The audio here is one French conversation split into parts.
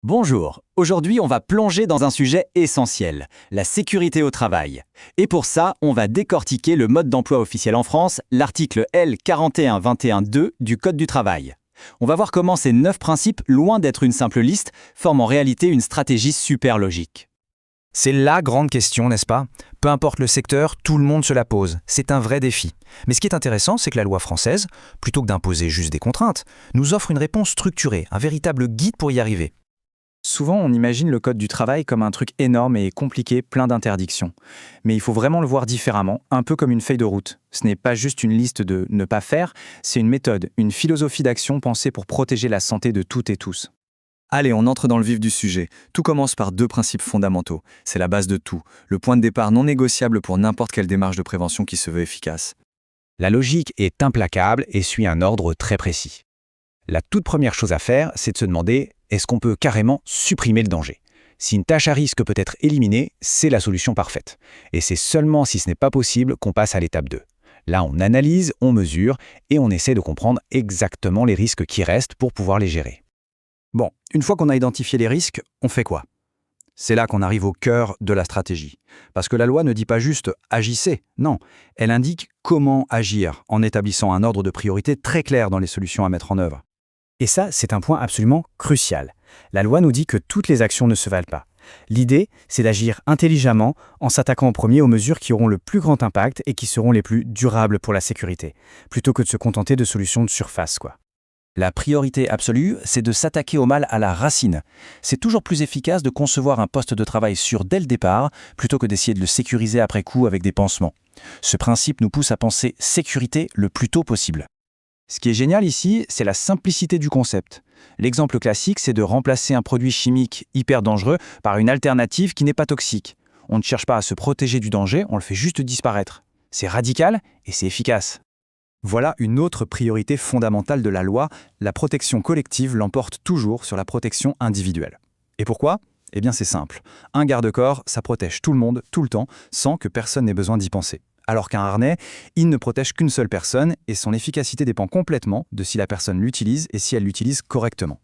Bonjour, aujourd'hui on va plonger dans un sujet essentiel, la sécurité au travail. Et pour ça, on va décortiquer le mode d'emploi officiel en France, l'article L 4121-2 du Code du travail. On va voir comment ces 9 principes, loin d'être une simple liste, forment en réalité une stratégie super logique. C'est la grande question, n'est-ce pas? Peu importe le secteur, tout le monde se la pose. C'est un vrai défi. Mais ce qui est intéressant, c'est que la loi française, plutôt que d'imposer juste des contraintes, nous offre une réponse structurée, un véritable guide pour y arriver. Souvent, on imagine le code du travail comme un truc énorme et compliqué, plein d'interdictions. Mais il faut vraiment le voir différemment, un peu comme une feuille de route. Ce n'est pas juste une liste de ne pas faire, c'est une méthode, une philosophie d'action pensée pour protéger la santé de toutes et tous. Allez, on entre dans le vif du sujet. Tout commence par 2 principes fondamentaux. C'est la base de tout, le point de départ non négociable pour n'importe quelle démarche de prévention qui se veut efficace. La logique est implacable et suit un ordre très précis. La toute première chose à faire, c'est de se demander, est-ce qu'on peut carrément supprimer le danger? Si une tâche à risque peut être éliminée, c'est la solution parfaite. Et c'est seulement si ce n'est pas possible qu'on passe à l'étape 2. Là, on analyse, on mesure et on essaie de comprendre exactement les risques qui restent pour pouvoir les gérer. Bon, une fois qu'on a identifié les risques, on fait quoi? C'est là qu'on arrive au cœur de la stratégie. Parce que la loi ne dit pas juste « agissez », non, elle indique comment agir en établissant un ordre de priorité très clair dans les solutions à mettre en œuvre. Et ça, c'est un point absolument crucial. La loi nous dit que toutes les actions ne se valent pas. L'idée, c'est d'agir intelligemment en s'attaquant en premier aux mesures qui auront le plus grand impact et qui seront les plus durables pour la sécurité, plutôt que de se contenter de solutions de surface, quoi. La priorité absolue, c'est de s'attaquer au mal à la racine. C'est toujours plus efficace de concevoir un poste de travail sûr dès le départ, plutôt que d'essayer de le sécuriser après coup avec des pansements. Ce principe nous pousse à penser sécurité le plus tôt possible. Ce qui est génial ici, c'est la simplicité du concept. L'exemple classique, c'est de remplacer un produit chimique hyper dangereux par une alternative qui n'est pas toxique. On ne cherche pas à se protéger du danger, on le fait juste disparaître. C'est radical et c'est efficace. Voilà une autre priorité fondamentale de la loi, la protection collective l'emporte toujours sur la protection individuelle. Et pourquoi? Eh bien c'est simple. Un garde-corps, ça protège tout le monde, tout le temps, sans que personne n'ait besoin d'y penser. Alors qu'un harnais, il ne protège qu'une seule personne et son efficacité dépend complètement de si la personne l'utilise et si elle l'utilise correctement.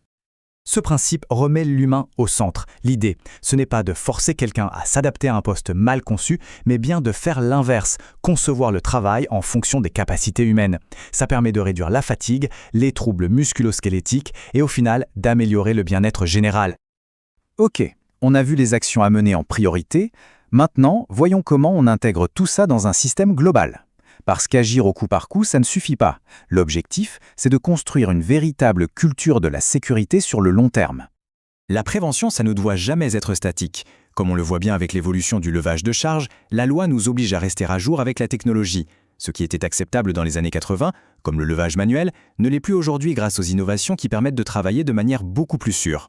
Ce principe remet l'humain au centre. L'idée, ce n'est pas de forcer quelqu'un à s'adapter à un poste mal conçu, mais bien de faire l'inverse, concevoir le travail en fonction des capacités humaines. Ça permet de réduire la fatigue, les troubles musculo-squelettiques et au final d'améliorer le bien-être général. Ok, on a vu les actions à mener en priorité. Maintenant, voyons comment on intègre tout ça dans un système global. Parce qu'agir au coup par coup, ça ne suffit pas. L'objectif, c'est de construire une véritable culture de la sécurité sur le long terme. La prévention, ça ne doit jamais être statique. Comme on le voit bien avec l'évolution du levage de charge, la loi nous oblige à rester à jour avec la technologie. Ce qui était acceptable dans les années 80, comme le levage manuel, ne l'est plus aujourd'hui grâce aux innovations qui permettent de travailler de manière beaucoup plus sûre.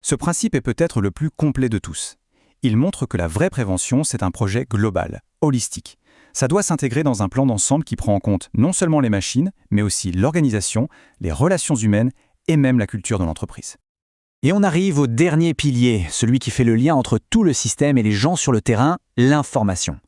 Ce principe est peut-être le plus complet de tous. Il montre que la vraie prévention, c'est un projet global, holistique. Ça doit s'intégrer dans un plan d'ensemble qui prend en compte non seulement les machines, mais aussi l'organisation, les relations humaines et même la culture de l'entreprise. Et on arrive au dernier pilier, celui qui fait le lien entre tout le système et les gens sur le terrain, l'information.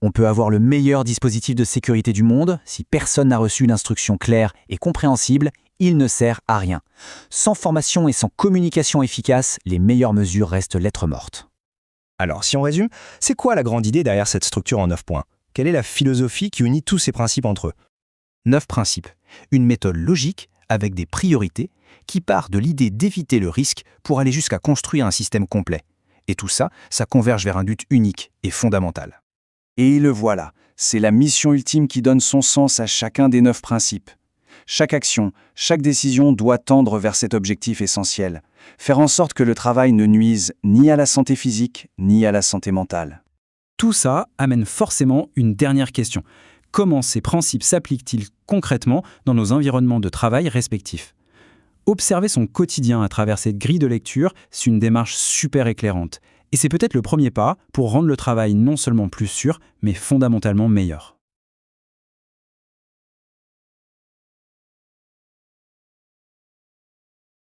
On peut avoir le meilleur dispositif de sécurité du monde, si personne n'a reçu l'instruction claire et compréhensible, il ne sert à rien. Sans formation et sans communication efficace, les meilleures mesures restent lettre morte. Alors, si on résume, c'est quoi la grande idée derrière cette structure en 9 points? Quelle est la philosophie qui unit tous ces principes entre eux? 9 principes. Une méthode logique avec des priorités qui part de l'idée d'éviter le risque pour aller jusqu'à construire un système complet. Et tout ça, ça converge vers un but unique et fondamental. Et le voilà, c'est la mission ultime qui donne son sens à chacun des 9 principes. Chaque action, chaque décision doit tendre vers cet objectif essentiel, faire en sorte que le travail ne nuise ni à la santé physique, ni à la santé mentale. Tout ça amène forcément une dernière question. Comment ces principes s'appliquent-ils concrètement dans nos environnements de travail respectifs? Observer son quotidien à travers cette grille de lecture, c'est une démarche super éclairante. Et c'est peut-être le premier pas pour rendre le travail non seulement plus sûr, mais fondamentalement meilleur.